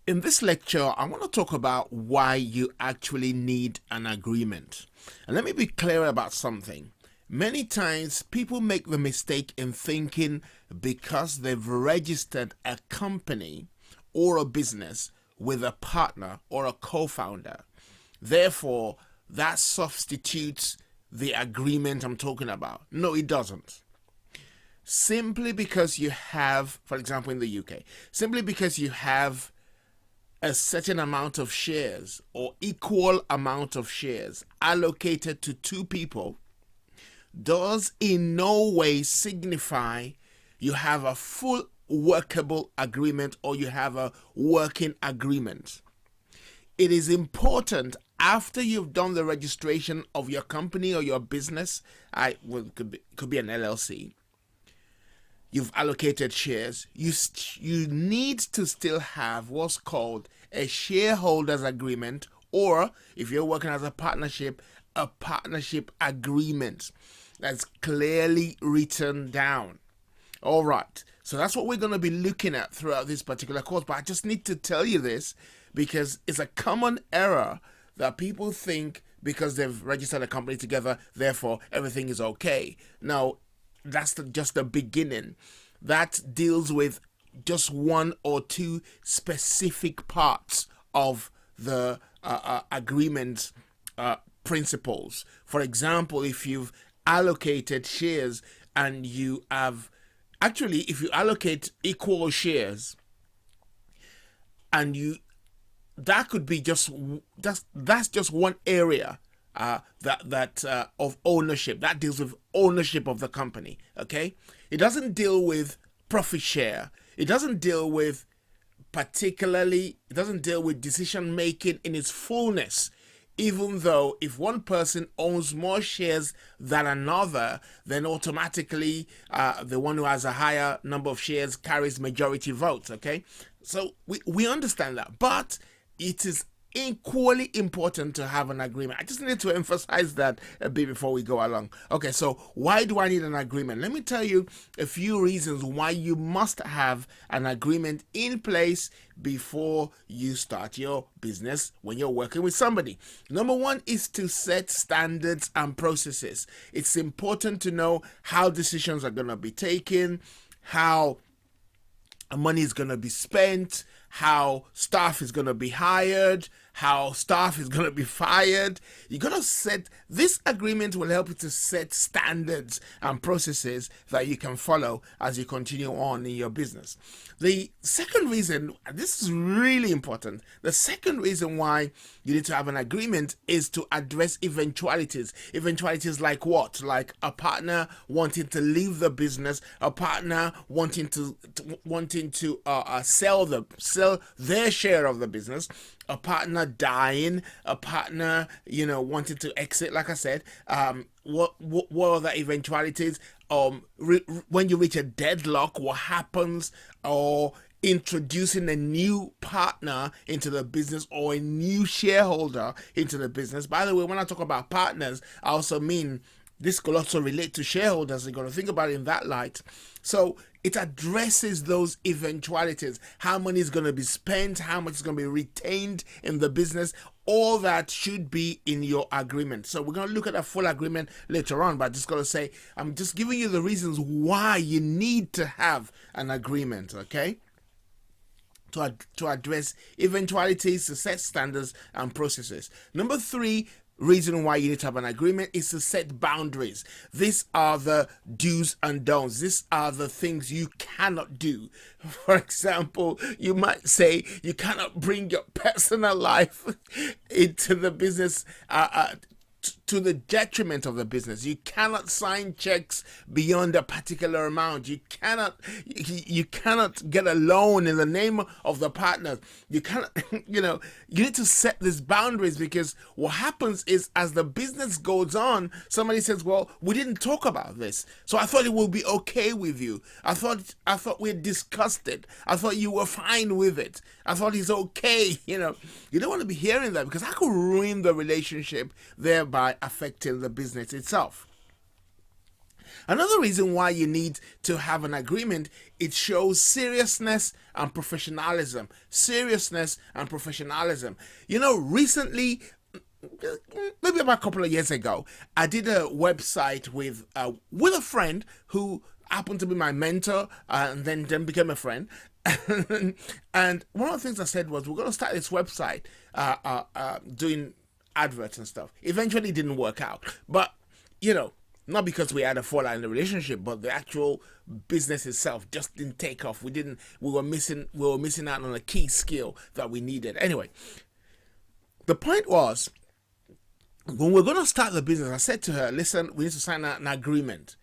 In this lecture, I want to talk about why you actually need an agreement. And let me be clear about something. Many times people make the mistake in thinking because they've registered a company or a business with a partner or a co-founder. Therefore, that substitutes the agreement I'm talking about. No, it doesn't. Simply because you have, for example, in the UK, simply because you have a certain amount of shares or equal amount of shares allocated to two people does in no way signify you have a full workable agreement or you have a working agreement. It is important after you've done the registration of your company or your business, could be an LLC, you've allocated shares, you need to still have what's called a shareholders agreement, or if you're working as a partnership agreement that's clearly written down. All right, so that's what we're going to be looking at throughout this particular course, but I just need to tell you this because it's a common error that people think because they've registered a company together, therefore everything is okay. Now, that's just the beginning. That deals with just one or two specific parts of the agreement principles. For example, if you've allocated shares and you have if you allocate equal shares and that could be that's just one area of ownership that deals with ownership of the company. Okay, it doesn't deal with profit share. It doesn't deal with decision making in its fullness. Even though if one person owns more shares than another, then automatically the one who has a higher number of shares carries majority votes. Okay, so we understand that, but it is equally important to have an agreement. I just need to emphasize that a bit before we go along. Okay, so why do I need an agreement? Let me tell you a few reasons why you must have an agreement in place before you start your business when you're working with somebody. Number one is to set standards and processes. It's important to know how decisions are going to be taken, how money is going to be spent, how staff is going to be hired, how staff is going to be fired. You're going to set this agreement will help you to set standards and processes that you can follow as you continue on in your business. The second reason, this is really important, the second reason why you need to have an agreement is to address eventualities. Eventualities like what? Like a partner wanting to leave the business, a partner wanting to sell their share of the business, a partner dying, a partner wanting to exit. Like I said, what are the eventualities? When you reach a deadlock, what happens? Or introducing a new partner into the business or a new shareholder into the business. By the way, when I talk about partners, I also mean this could also relate to shareholders. You've got to think about it in that light. So it addresses those eventualities. How money is going to be spent, how much is going to be retained in the business. All that should be in your agreement. So we're going to look at a full agreement later on, but I just got to say, I'm just giving you the reasons why you need to have an agreement, okay? To address eventualities, to set standards and processes. Number three reason why you need to have an agreement is to set boundaries. These are the do's and don'ts. These are the things you cannot do. For example, you might say you cannot bring your personal life into the business to the detriment of the business. You cannot sign checks beyond a particular amount. You cannot get a loan in the name of the partner. You cannot you need to set these boundaries, because what happens is as the business goes on, somebody says, well, we didn't talk about this, so I thought it would be okay with you. I thought we had discussed it. I thought you were fine with it. I thought it's okay. You don't want to be hearing that, because that could ruin the relationship, thereby affecting the business itself. Another reason why you need to have an agreement, it shows seriousness and professionalism. Seriousness and professionalism. Recently, maybe about a couple of years ago, I did a website with a friend who happened to be my mentor, and then became a friend. And one of the things I said was, we're going to start this website doing adverts and stuff. Eventually it didn't work out, but not because we had a fallout in the relationship, but the actual business itself just didn't take off. We were missing out on a key skill that we needed. Anyway, the point was, when we're going to start the business, I said to her, listen, we need to sign an agreement.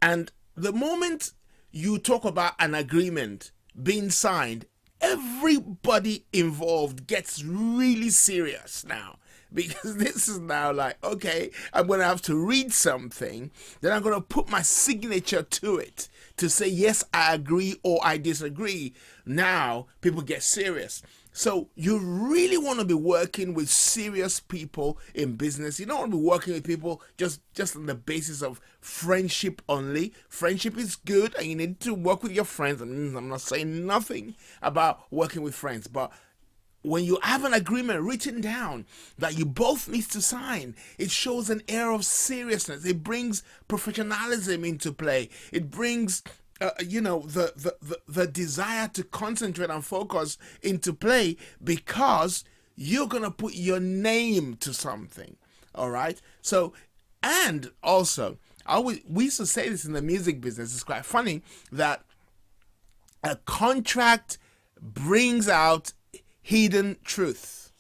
And the moment you talk about an agreement being signed, everybody involved gets really serious now. Because this is now like, okay, I'm going to have to read something, then I'm going to put my signature to it to say, yes, I agree or I disagree. Now people get serious. So you really want to be working with serious people in business. You don't want to be working with people just on the basis of friendship only. Friendship is good, and you need to work with your friends. I'm not saying nothing about working with friends, but when you have an agreement written down that you both need to sign, it shows an air of seriousness. It brings professionalism into play. It brings the desire to concentrate and focus into play, because you're gonna put your name to something. All right. So, and also, we used to say this in the music business. It's quite funny that a contract brings out hidden truth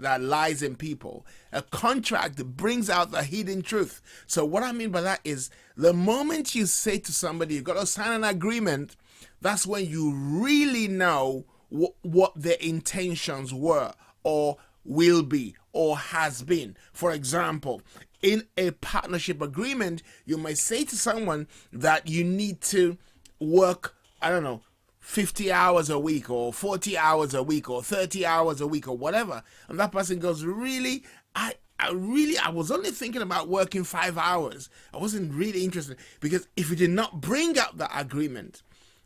that lies in people. A contract brings out the hidden truth. So what I mean by that is, the moment you say to somebody, you've got to sign an agreement, that's when you really know what their intentions were, or will be, or has been. For example, in a partnership agreement, you may say to someone that you need to work, 50 hours a week, or 40 hours a week, or 30 hours a week, or whatever. And that person goes, really? I was only thinking about working 5 hours. I wasn't really interested. Because if you did not bring up the agreement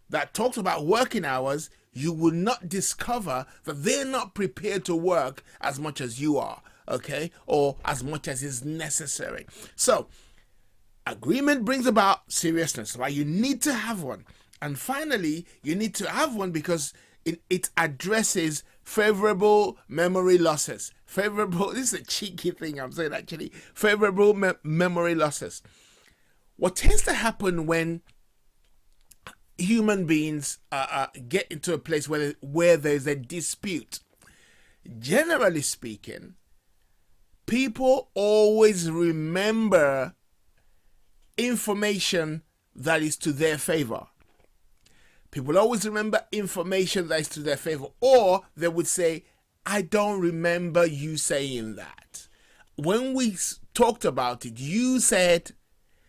that talks about working hours, you will not discover that they're not prepared to work as much as you are, okay? Or as much as is necessary. So, agreement brings about seriousness, right? You need to have one. And finally, you need to have one because it addresses favorable memory losses. This is a cheeky thing I'm saying actually. Favorable memory losses. What tends to happen when human beings get into a place where there's a dispute, generally speaking, people always remember information that is to their favor. People always remember information that is to their favor, or they would say, I don't remember you saying that. When we talked about it, you said,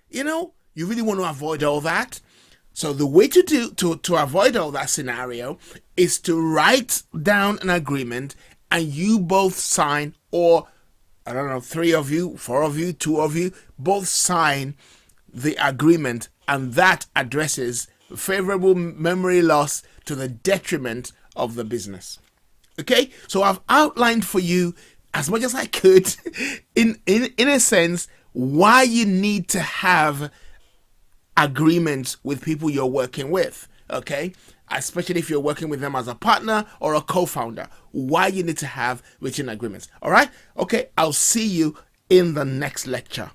you really want to avoid all that. So the way to avoid all that scenario is to write down an agreement and you both sign, or 3 of you, 4 of you, 2 of you, both sign the agreement, and that addresses favorable memory loss to the detriment of the business. Okay, so I've outlined for you as much as I could in a sense why you need to have agreements with people you're working with. Okay, especially if you're working with them as a partner or a co-founder, why you need to have written agreements. All right, okay, I'll see you in the next lecture.